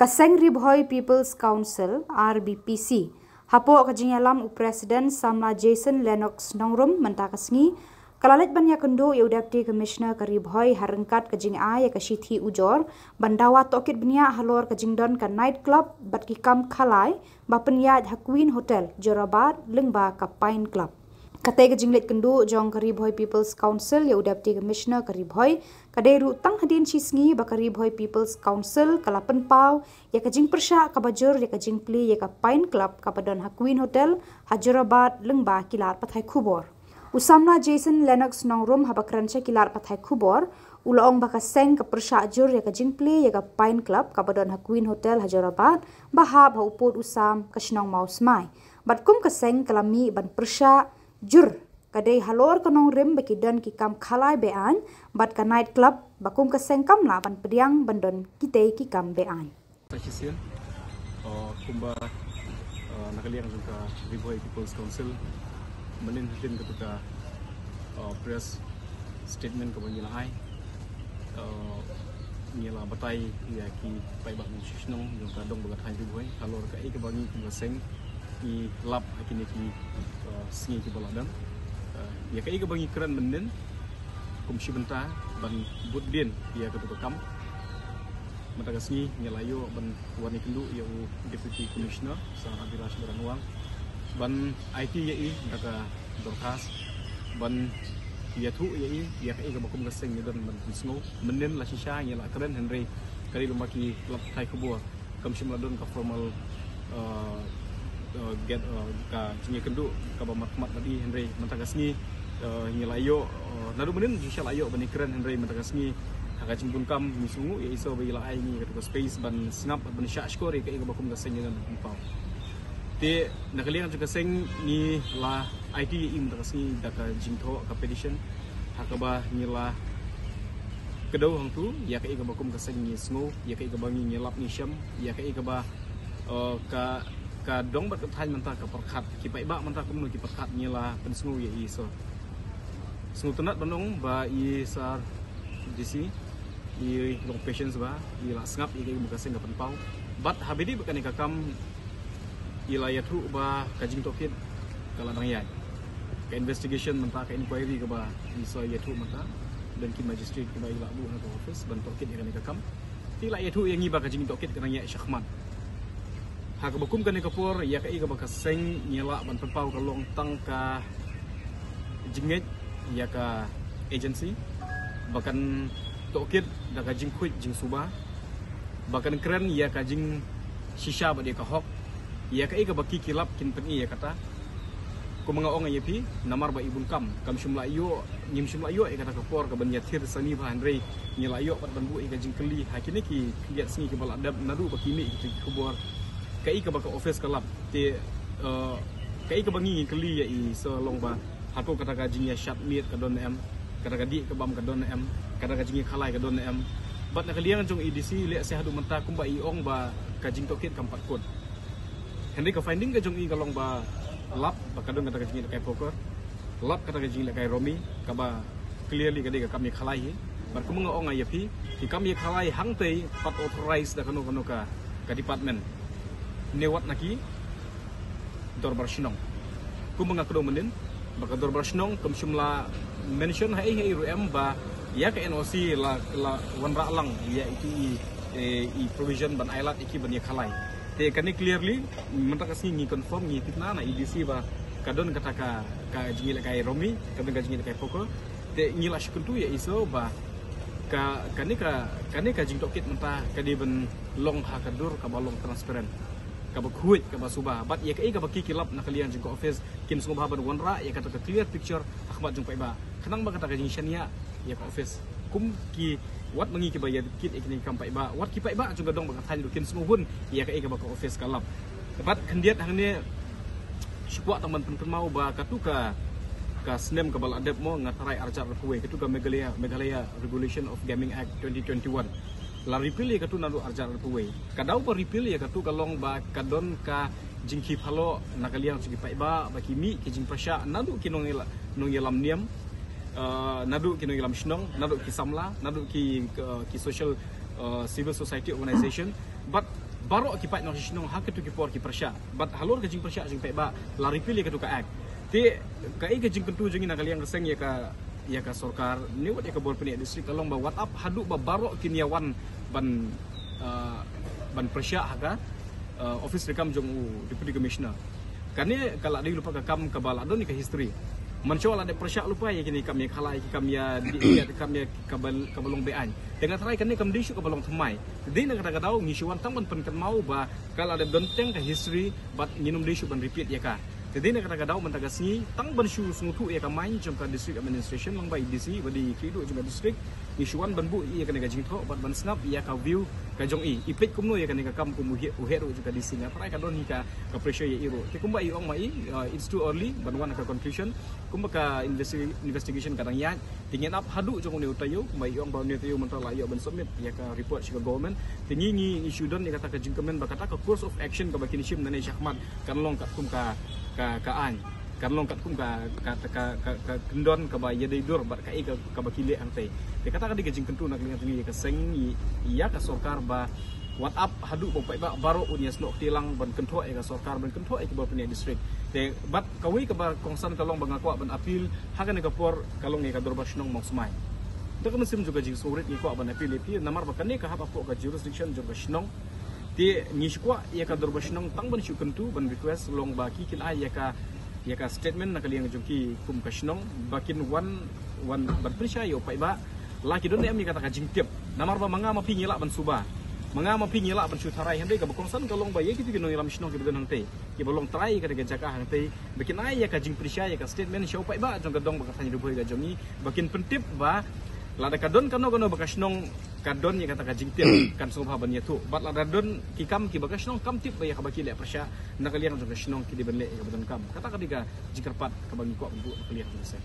Kaseng Ribhoi People's Council RBPC hapo kajing alam Presiden Samla Jason Lennox Nongrum mentakasngi kalalit banyak kendo ya Deputy Commissioner ke Ribhoi harengkat kajing ya kasithi ujor bandawa tokit benia halor kajing don ke night club bat kikam khalai ba penyat Queen Hotel Jorabat lengba ka Pine Club. Katai kejinglet kendu jong ke Ribhoi People's Council ya Deputy Commissioner ke Ribhoi kadai rutang hadin cisngi ba ke Ribhoi People's Council kala penpau ya kejing persya ka bajur ya kejing pli ya ka Pine Club ka padon Queen Hotel Jorabat lengba kilat pathai khubor. Usamna Jason Lennox Nongrum habakrancha kilat pathai khubor ulaong baka seng ka persya jur ya kejing pli ya ka Pine Club ka padon Queen Hotel Jorabat bahab ha upod usam ka snong maus mai batkum ka seng kalami ban persya jur kadai halor kanong rim baki dan ki kam khalai bean bat ka night club bakum ka sengkam la ban pediang bandon kitei ki kam bean Sasian kumba nakaliang juga Ribhoi People's Council menin hatin ketika press statement ke banjila ai nyela batai ya ki pai bak nong yung kadong bagat hai Ribhoi halor ka ke bangi ki seng ki lap kini ki singi ki baladam ya kai ke bangi keren menen komisi benta ban budin ya ketua kam mata singi nyelayo ban wani kendu ya Deputy Commissioner sang Abirash Baranwang ban IT ya i daga dorkas ban ya thu ya kai ke bakum gaseng ni dan ban snow menen la shisha nyela keren Henry kali lumaki lap thai kubur komisi meladon ka formal get ka jingi kendu ka ba matmat tadi Henry mentagasni nyelayo nadu menin jisha layo bani keren Henry mentagasni ka jimbun kam misungu ya iso bayila ai ni ka space ban snap ban sha skori ka iga bakum gaseng ni pau te nakalian juga seng ni la IT im mentagasni daka jingtho ka petition hakaba nyela kedau hang tu ya ka iga bakum gaseng ni sngo ya ka iga bangi nyelap ni syam ya ka iga ba ka dong bat thai mentah ka perkhat ki pai ba mentah kumnu ki perkhat nyela pensngu ya iso sngu tenat banong ba i sar disi i long patience ba i la ngap i buka sing ka penpau bat habidi bukan ka kam i la yathu ba kajing tokit kala dang yai ka investigation mentah ka inquiry ka ba iso yathu mentah dan ki magistrate ki ba i la bu na office ban tokit ya ka kam ti la yathu yang i ba kajing tokit ka ya syakhman hak bakum kan kapur ya kai ka bakaseng nyela ban penpau kalong tang ka jingit ya ka agency bahkan tokit da ka jingkuit jing suba bahkan keren ya ka jing shisha ba dia ka hok ya kai ka baki kilap kin pengi ya kata ko mga ong ayepi namar ba ibun kam shumla yo nyim shumla yo e kata kapur ka ban yathir sani ba andre nyela yo pat ban bu e ka jing keli hakini ki lihat singi ki baladab nadu bakimi ki kubur kai ka baka office kalap te kai ka bangi keli ya i so long ba hako kata ka jing ya shat meet ka don em kata ka di ka bam ka don em kata ka jing khalai ka don em bat na kaliang jong EDC le se hadu menta kumba i ong ba ka jing tokit kampat kot henry ka finding ka jong i kalong ba lap ba ka don kata ka jing kai poker lap kata ka jing le kai romi ka ba clearly ka de ka kami khalai bar ku mga ong ayapi ki kami khalai hang tei pat authorize da kanu ka department newat naki dorbar shnong ku mga kedo menin baka dorbar shnong kum shumla mention hai ruem ba ya ka NOC la wanra lang ya iki i provision ban ailat iki ban ya khalai te kani clearly mentak asni ni confirm ni tikna na EDC ba kadon kata ka jingil kai romi kadon ka jingil kai poko te ngila shkuntu ya iso ba kani ka jing tokit mentah kadi ben long ha kadur ka balong transparent kabakhuit kabasuba bat ya kai kabaki kilap nakalian jing office kin sungba ban wanra ya kata clear picture akhbat jung pai ba kanang ba kata ka jing shania ya ka office kum ki wat mangi ki bayad kit ikni kam pai ba wat ki pai ba jung dong ba thal kin sungun ya kai kabaka office kalap bat kendiat hangne syukwa taman penmau ba katuka ka snem ka baladep mo ngatarai arjar kuwe katuka Meghalaya Regulation of Gaming Act 2021 la repeal ya katu nalu arjar kuwe kadau pa repeal ya katu kalong ba kadon ka jingki phalo nakaliang sugi pai ba bakimi ki jing pasha nadu kinong yelam niam nadu kinong yelam shnong nadu ki samla nadu ki social civil society organization but barok ki pai no shnong hak tu ki por ki persya bat halor ke jing persya jing pe ba lari pilih ke tu ka ak ti kai ke jing kentu jing na kaliang reseng ya ka sorkar ni wat ya ka bor peni distrik kalong ba what up hadu ba barok kiniawan ban persya haga office rekam jong deputy commissioner kani kala di lupa ka kam ka bala don ni ka history mencoba ada persyak lupa ya kini kami khalai kami kami kabalong bean dengan terai kini kami disu kabalong themai di nak kata tahu ngisuan tangban penkan mau ba kalau ada donteng ka history but nginum disu ban repeat ya ka jadi nak kata tahu mentagasni tang ban shu sungutu ya ka main jom ka district administration lang ba DC badi kidu jom district ngisuan ban bu ya kena gajing tho but ban snap ya ka view ka jong iplik kumno ya kena ka kam kumu uheru juga di sini terai ka don ni ka pressure ya iro ti kumba iong mai it's too early ban wan ka conclusion kumba ka investigation kadang ya tingin up hadu jong ni utayo kumba iong ba ni utayo mentala ya ban submit ya ka report ke government tingi issue don ni kata ka jingkemen ba kata ka course of action ka bakin shim nane syahmat kan long ka kum ka an kan long kat kum ka kendon ka ba yadai dur ba ka bakile angtai te kata ka digajing kentu nak lingat ni ka seng iya ka sorkar ba what up hadu bo pai ba baro unya snok tilang ban kentho ka sorkar ban kentho ka ba peni district te bat kawi ka ba kongsan kalong bangakwa ban apil hakan ka por kalong ka dur ba shnong mok smai dak mesim juga jing surit ni ko ban apil pi namar ba kan ka hap apo ka jurisdiction juga shnong ti ngishkwa ya ka dur ba shnong tang ban shu kentu ban request long ba ki kin ai ya ka statement nak liang jongki kum kashnong bakin one ban persya yo pai ba laki don ni kata ka jingtiap namar ba manga ma pingila ban suba manga ma pingila ban sutarai hande ka bakongsan kalong ba ye kitu ginong ilam shnong ki ben hangte ki bolong trai ka ga jaka hangte bakin ai ya ka jing persya ya ka statement show pai ba jong gadong ba tanya duboi ga jongi bakin pentip ba lada kadon kano bakashnong kadon ya kata ka jingtiap kan sobha ban yetu bat lada don ki kam ki bakashnong kam tip ba ya ka bakile persya nak liang jong kashnong ki di benle ka badon kam kata ka diga jikarpat ka bangi ko bu kalian selesai